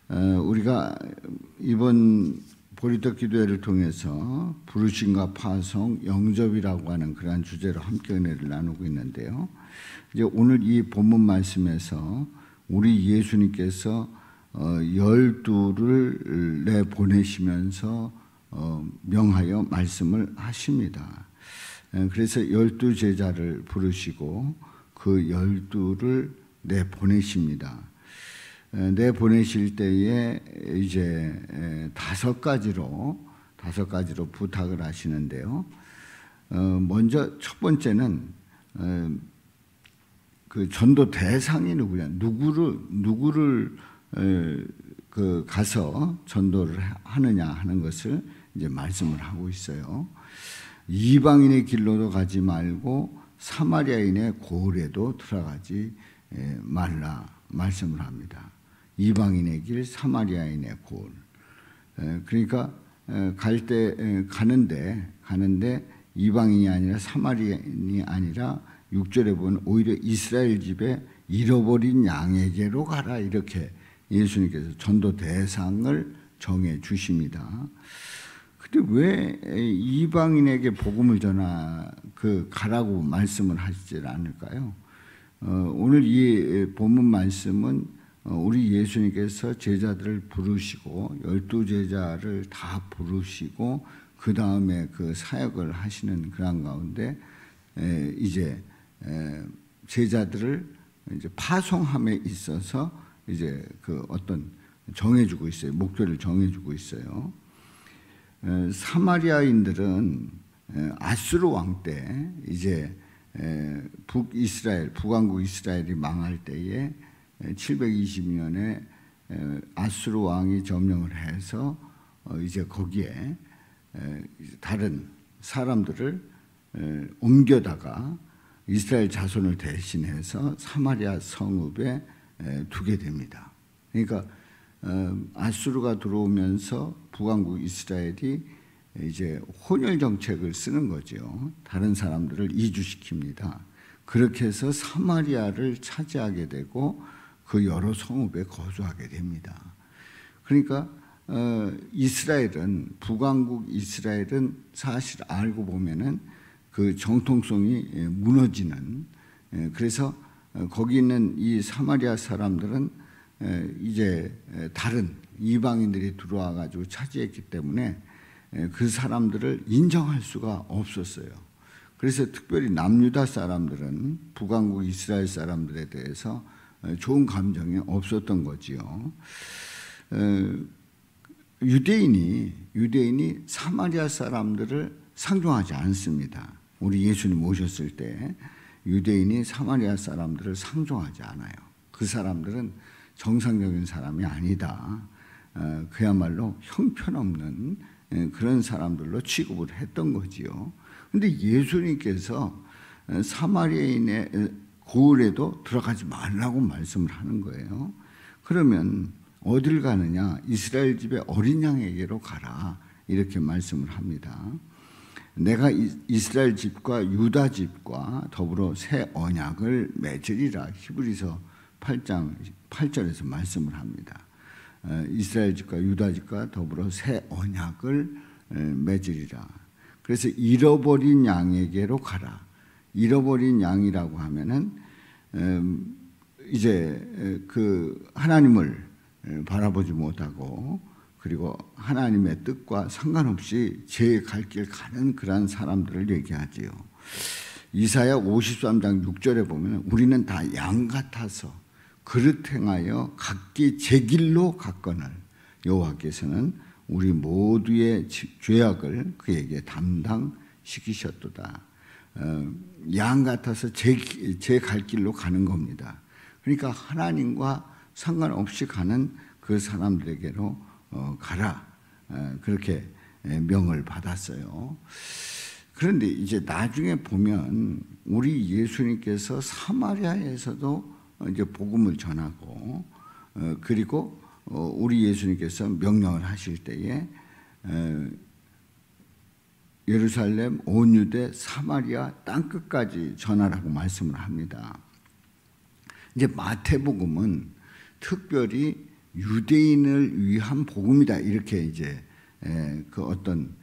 우리가 이번 보리떡 기도회를 통해서 부르심과 파송, 영접이라고 하는 그러한 주제로 함께 은혜를 나누고 있는데요. 이제 오늘 이 본문 말씀에서 우리 예수님께서 12를 내보내시면서 명하여 말씀을 하십니다. 그래서 12제자를 부르시고 그 12를 내보내십니다. 내보내실 때에 이제 다섯 가지로 부탁을 하시는데요. 먼저 첫 번째는 그 전도 대상이 누구냐, 누구를 가서 전도를 하느냐 하는 것을 이제 말씀을 하고 있어요. 이방인의 길로도 가지 말고 사마리아인의 고을에도 들어가지 말라 말씀을 합니다. 이방인의 길, 사마리아인의 고을. 그러니까 가는데 이방인이 아니라 사마리아인이 아니라 6절에 보면 오히려 이스라엘 집에 잃어버린 양에게로 가라, 이렇게 예수님께서 전도 대상을 정해 주십니다. 근데 왜 이방인에게 복음을 가라고 말씀을 하시지 않을까요? 오늘 이 본문 말씀은 우리 예수님께서 제자들을 부르시고 12제자를 다 부르시고 그 다음에 그 사역을 하시는 그런 가운데 이제 제자들을 이제 파송함에 있어서 이제 그 어떤 정해주고 있어요. 목표를 정해주고 있어요. 사마리아인들은 아수르 왕 때 이제 북왕국 이스라엘이 망할 때에 720년에 아수르 왕이 점령을 해서 이제 거기에 다른 사람들을 옮겨다가 이스라엘 자손을 대신해서 사마리아 성읍에 두게 됩니다. 그러니까 아수르가 들어오면서 북왕국 이스라엘이 이제 혼혈 정책을 쓰는 거죠. 다른 사람들을 이주시킵니다. 그렇게 해서 사마리아를 차지하게 되고 그 여러 성읍에 거주하게 됩니다. 그러니까 북왕국 이스라엘은 사실 알고 보면은 그 정통성이 무너지는, 그래서 거기 있는 이 사마리아 사람들은 이제 다른 이방인들이 들어와 가지고 차지했기 때문에 그 사람들을 인정할 수가 없었어요. 그래서 특별히 남유다 사람들은 북왕국 이스라엘 사람들에 대해서 좋은 감정이 없었던 거지요. 유대인이 사마리아 사람들을 상종하지 않습니다. 우리 예수님 오셨을 때 유대인이 사마리아 사람들을 상종하지 않아요. 그 사람들은 정상적인 사람이 아니다. 그야말로 형편없는 그런 사람들로 취급을 했던 거지요. 그런데 예수님께서 사마리아인의 고을에도 들어가지 말라고 말씀을 하는 거예요. 그러면 어딜 가느냐? 이스라엘 집의 어린 양에게로 가라, 이렇게 말씀을 합니다. 내가 이스라엘 집과 유다 집과 더불어 새 언약을 맺으리라, 히브리서 8장 8절에서 말씀을 합니다. 이스라엘 집과 유다 집과 더불어 새 언약을 맺으리라. 그래서 잃어버린 양에게로 가라. 잃어버린 양이라고 하면은 이제 그 하나님을 바라보지 못하고, 그리고 하나님의 뜻과 상관없이 제 갈 길 가는 그런 사람들을 얘기하지요. 이사야 53장 6절에 보면 우리는 다 양 같아서 그릇 행하여 각기 제 길로 갔거늘 여호와께서는 우리 모두의 죄악을 그에게 담당시키셨도다. 양 같아서 제 갈 길로 가는 겁니다. 그러니까 하나님과 상관없이 가는 그 사람들에게로 가라, 그렇게 명을 받았어요. 그런데 이제 나중에 보면 우리 예수님께서 사마리아에서도 이제 복음을 전하고, 그리고 우리 예수님께서 명령을 하실 때에 예루살렘, 온 유대, 사마리아 땅끝까지 전하라고 말씀을 합니다. 이제 마태복음은 특별히 유대인을 위한 복음이다. 이렇게 이제 그 어떤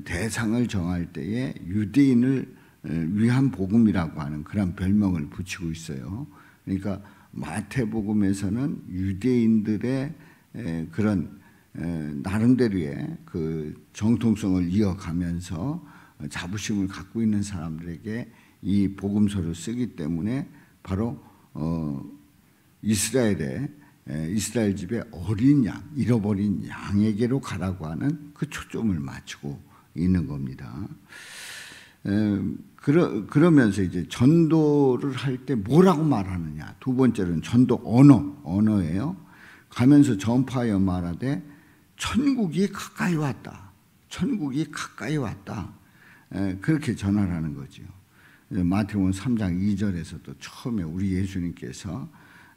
대상을 정할 때에 유대인을 위한 복음이라고 하는 그런 별명을 붙이고 있어요. 그러니까 마태복음에서는 유대인들의 그런 나름대로의 그 정통성을 이어가면서 자부심을 갖고 있는 사람들에게 이 복음서를 쓰기 때문에 바로 이스라엘 집의 어린 양, 잃어버린 양에게로 가라고 하는 그 초점을 맞추고 있는 겁니다. 그러면서 이제 전도를 할 때 뭐라고 말하느냐. 두 번째로는 전도 언어예요. 가면서 전파하여 말하되 천국이 가까이 왔다. 천국이 가까이 왔다. 그렇게 전하라는 거죠. 마태복음 3장 2절에서도 처음에 우리 예수님께서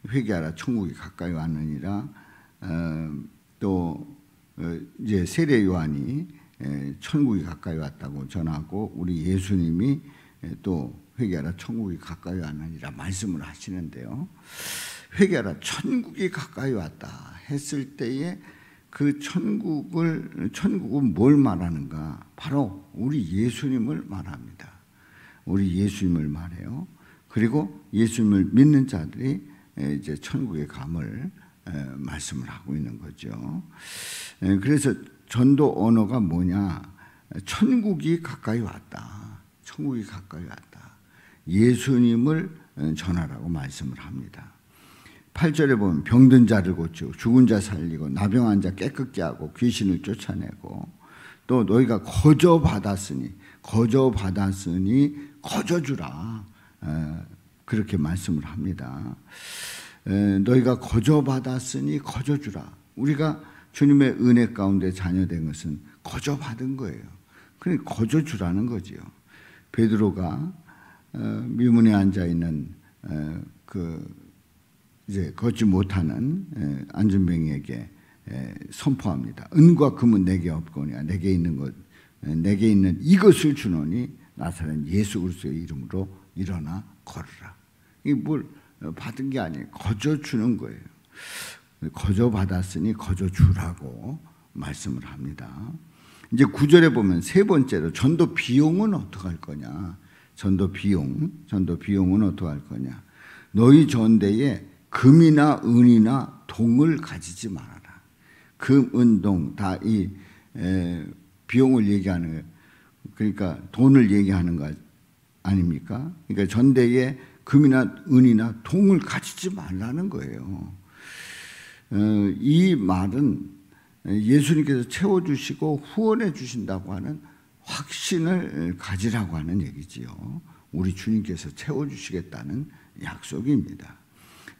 회개하라 천국이 가까이 왔느니라. 또 이제 세례 요한이 천국이 가까이 왔다고 전하고 우리 예수님이 또 회개하라 천국이 가까이 왔느니라 말씀을 하시는데요. 회개하라 천국이 가까이 왔다 했을 때에 그 천국은 뭘 말하는가? 바로 우리 예수님을 말합니다. 우리 예수님을 말해요. 그리고 예수님을 믿는 자들이 이제 천국의 감을 말씀을 하고 있는 거죠. 그래서 전도 언어가 뭐냐? 천국이 가까이 왔다. 천국이 가까이 왔다. 예수님을 전하라고 말씀을 합니다. 8절에 보면 병든 자를 고치고 죽은 자 살리고 나병한 자 깨끗게 하고 귀신을 쫓아내고 또 너희가 거저받았으니 거저주라. 그렇게 말씀을 합니다. 너희가 거저받았으니 거저주라. 우리가 주님의 은혜 가운데 자녀된 것은 거저받은 거예요. 그러니까 거저주라는 거지요. 베드로가 미문에 앉아 있는 이제 걷지 못하는 안전병이에게 선포합니다. 은과 금은 내게 없거니와 내게 있는 이것을 주노니 나사렛 예수 그리스도의 이름으로 일어나 걸으라. 이게 뭘 받은 게 아니에요. 거저 주는 거예요. 거저 받았으니 거저 주라고 말씀을 합니다. 이제 9절에 보면 세 번째로 전도 비용은 어떻게 할 거냐? 전도 비용은 어떻게 할 거냐? 너희 전대에 금이나 은이나 동을 가지지 말아라. 금, 은, 동 다 이 비용을 얘기하는 거예요. 그러니까 돈을 얘기하는 거 아닙니까? 그러니까 전대에 금이나 은이나 동을 가지지 말라는 거예요. 이 말은 예수님께서 채워주시고 후원해 주신다고 하는 확신을 가지라고 하는 얘기지요. 우리 주님께서 채워주시겠다는 약속입니다.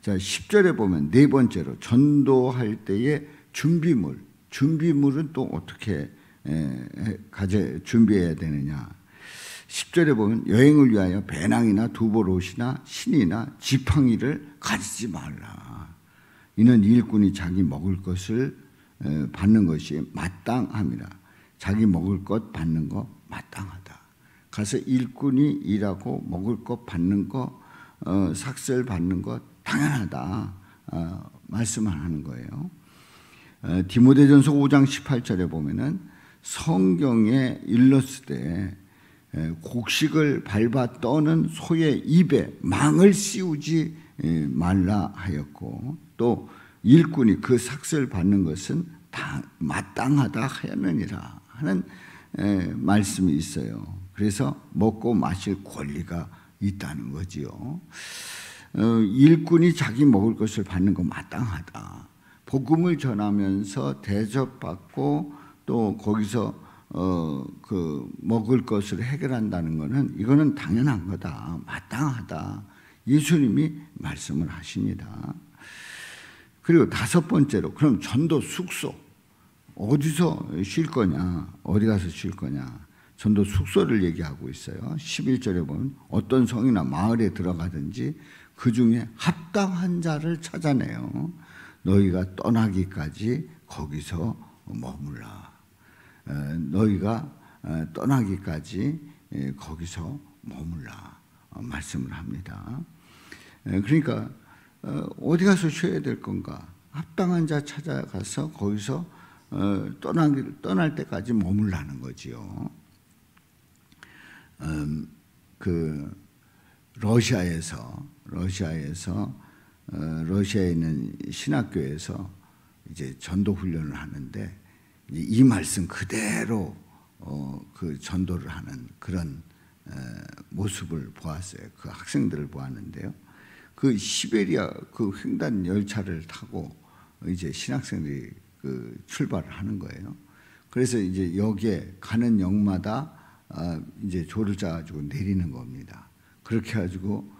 자, 10절에 보면 네 번째로 전도할 때의 준비물은 또 어떻게 준비해야 되느냐. 10절에 보면 여행을 위하여 배낭이나 두보롯이나 신이나 지팡이를 가지지 말라. 이는 일꾼이 자기 먹을 것을 받는 것이 마땅함이라. 자기 먹을 것 받는 거 마땅하다. 가서 일꾼이 일하고 먹을 것 받는 거 삭슬 받는 것 당연하다. 말씀을 하는 거예요. 디모데전서 5장 18절에 보면은 성경에 일렀을 때 곡식을 밟아 떠는 소의 입에 망을 씌우지 말라 하였고 또 일꾼이 그 삭슬 받는 것은 다 마땅하다 하였느니라 하는 말씀이 있어요. 그래서 먹고 마실 권리가 있다는 거지요. 일꾼이 자기 먹을 것을 받는 거 마땅하다. 복음을 전하면서 대접받고 또 거기서 그 먹을 것을 해결한다는 것은 이거는 당연한 거다. 마땅하다. 예수님이 말씀을 하십니다. 그리고 다섯 번째로 그럼 전도 숙소 어디서 쉴 거냐? 어디 가서 쉴 거냐? 전도 숙소를 얘기하고 있어요. 11절에 보면 어떤 성이나 마을에 들어가든지 그 중에 합당한 자를 찾아내요. 너희가 떠나기까지 거기서 머물라. 너희가 떠나기까지 거기서 머물라 말씀을 합니다. 그러니까 어디 가서 쉬어야 될 건가? 합당한 자 찾아가서 거기서 떠날 때까지 머물라는 거지요. 러시아에 있는 신학교에서 이제 전도 훈련을 하는데 이 말씀 그대로 그 전도를 하는 그런 모습을 보았어요. 그 학생들을 보았는데요. 그 시베리아 그 횡단 열차를 타고 이제 신학생들이 그 출발을 하는 거예요. 그래서 이제 여기에 가는 역마다 이제 조를 짜가지고 내리는 겁니다. 그렇게 해가지고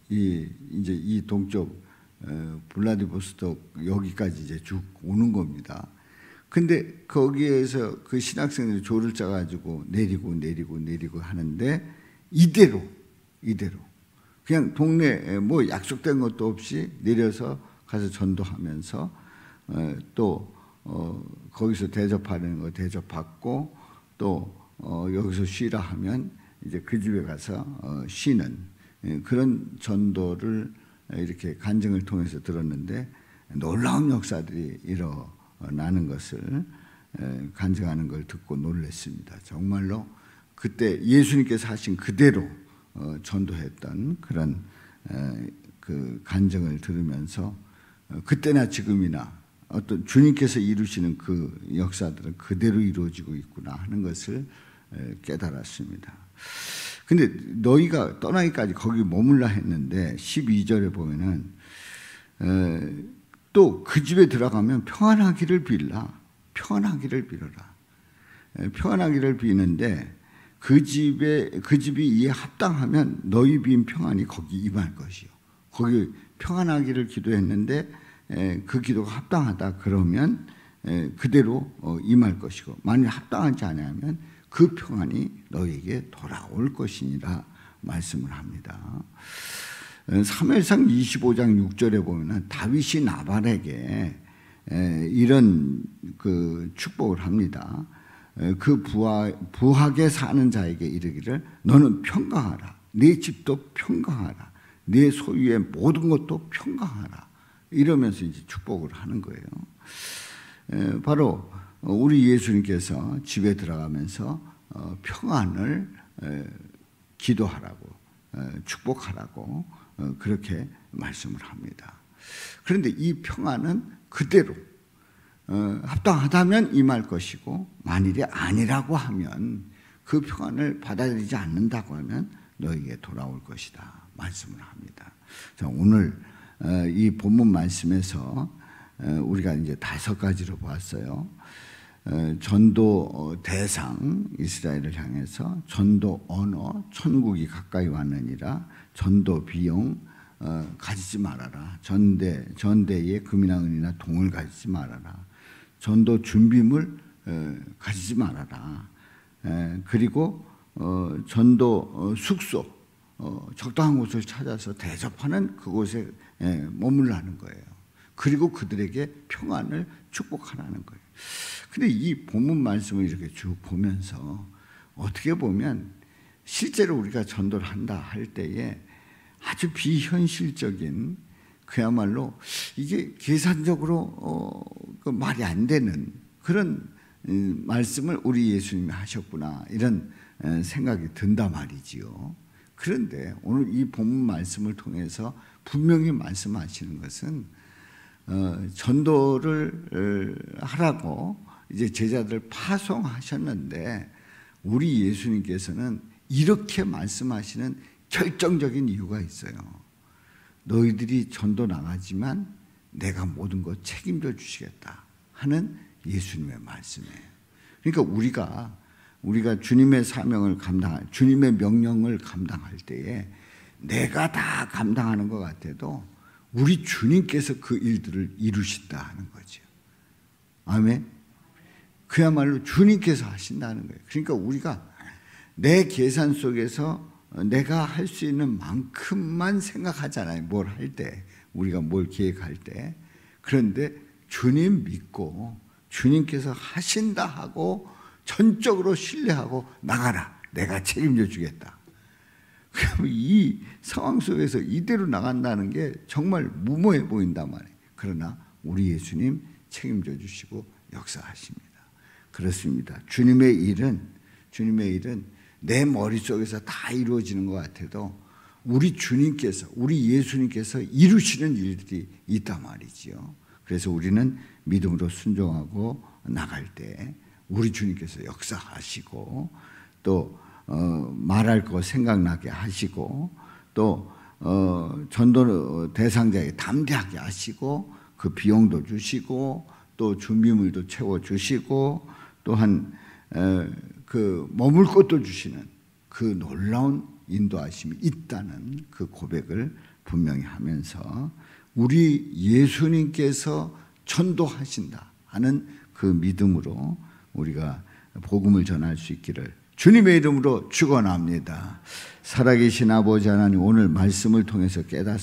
이제 이 동쪽 블라디보스톡 여기까지 이제 쭉 오는 겁니다. 근데 거기에서 그 신학생들이 조를 짜가지고 내리고 하는데 이대로 그냥 동네에 뭐 약속된 것도 없이 내려서 가서 전도하면서 또 거기서 대접하는 거 대접받고 또 여기서 쉬라 하면 이제 그 집에 가서 쉬는 그런 전도를 이렇게 간증을 통해서 들었는데 놀라운 역사들이 일어나는 것을 간증하는 걸 듣고 놀랐습니다. 정말로 그때 예수님께서 하신 그대로 전도했던 그런 그 간증을 들으면서 그때나 지금이나 어떤 주님께서 이루시는 그 역사들은 그대로 이루어지고 있구나 하는 것을 깨달았습니다. 근데 너희가 떠나기까지 거기 머물라 했는데 12절에 보면은 또 그 집에 들어가면 평안하기를 빌라. 평안하기를 빌어라. 평안하기를 비는데 그 집이 이에 합당하면 너희 빈 평안이 거기 임할 것이요. 거기 평안하기를 기도했는데 그 기도가 합당하다 그러면 그대로 임할 것이고 만일 합당하지 않으면 그 평안이 너희에게 돌아올 것이니라 말씀을 합니다. 사무엘상 25장 6절에 보면 다윗이 나발에게 이런 그 축복을 합니다. 그 부하게 사는 자에게 이르기를 너는 평강하라. 네 집도 평강하라. 네 소유의 모든 것도 평강하라. 이러면서 이제 축복을 하는 거예요. 바로 우리 예수님께서 집에 들어가면서 평안을 기도하라고 축복하라고 그렇게 말씀을 합니다. 그런데 이 평안은 그대로 합당하다면 임할 것이고 만일이 아니라고 하면 그 평안을 받아들이지 않는다고 하면 너에게 돌아올 것이다 말씀을 합니다. 자, 오늘 이 본문 말씀에서 우리가 이제 5가지로 보았어요. 전도 대상 이스라엘을 향해서 전도 언어 천국이 가까이 왔느니라 전도 비용 가지지 말아라. 전대에 금이나 은이나 동을 가지지 말아라. 전도 준비물 가지지 말아라. 그리고 전도 숙소 적당한 곳을 찾아서 대접하는 그곳에 머물라는 거예요. 그리고 그들에게 평안을 축복하라는 거예요. 근데 이 본문 말씀을 이렇게 쭉 보면서 어떻게 보면 실제로 우리가 전도를 한다 할 때에 아주 비현실적인 그야말로 이게 계산적으로 말이 안 되는 그런 말씀을 우리 예수님이 하셨구나 이런 생각이 든다 말이지요. 그런데 오늘 이 본문 말씀을 통해서 분명히 말씀하시는 것은 전도를 하라고 이제 제자들 파송하셨는데 우리 예수님께서는 이렇게 말씀하시는 결정적인 이유가 있어요. 너희들이 전도 나가지만 내가 모든 것 책임져 주시겠다 하는 예수님의 말씀이에요. 그러니까 우리가 주님의 사명을 주님의 명령을 감당할 때에 내가 다 감당하는 것 같아도 우리 주님께서 그 일들을 이루신다 하는 거죠. 아멘. 그야말로 주님께서 하신다는 거예요. 그러니까 우리가 내 계산 속에서 내가 할 수 있는 만큼만 생각하잖아요. 뭘 할 때, 우리가 뭘 계획할 때. 그런데 주님 믿고 주님께서 하신다 하고 전적으로 신뢰하고 나가라. 내가 책임져 주겠다. 그럼 이 상황 속에서 이대로 나간다는 게 정말 무모해 보인단 말이에요. 그러나 우리 예수님 책임져 주시고 역사하십니다. 그렇습니다. 주님의 일은 내 머릿속에서 다 이루어지는 것 같아도 우리 주님께서, 우리 예수님께서 이루시는 일들이 있단 말이지요. 그래서 우리는 믿음으로 순종하고 나갈 때 우리 주님께서 역사하시고 또 말할 거 생각나게 하시고 또 전도 대상자에게 담대하게 하시고 그 비용도 주시고 또 준비물도 채워주시고 또한 그 머물 곳도 주시는 그 놀라운 인도하심이 있다는 그 고백을 분명히 하면서 우리 예수님께서 전도하신다 하는 그 믿음으로 우리가 복음을 전할 수 있기를 주님의 이름으로 축원합니다. 살아계신 아버지 하나님, 오늘 말씀을 통해서 깨닫습니다.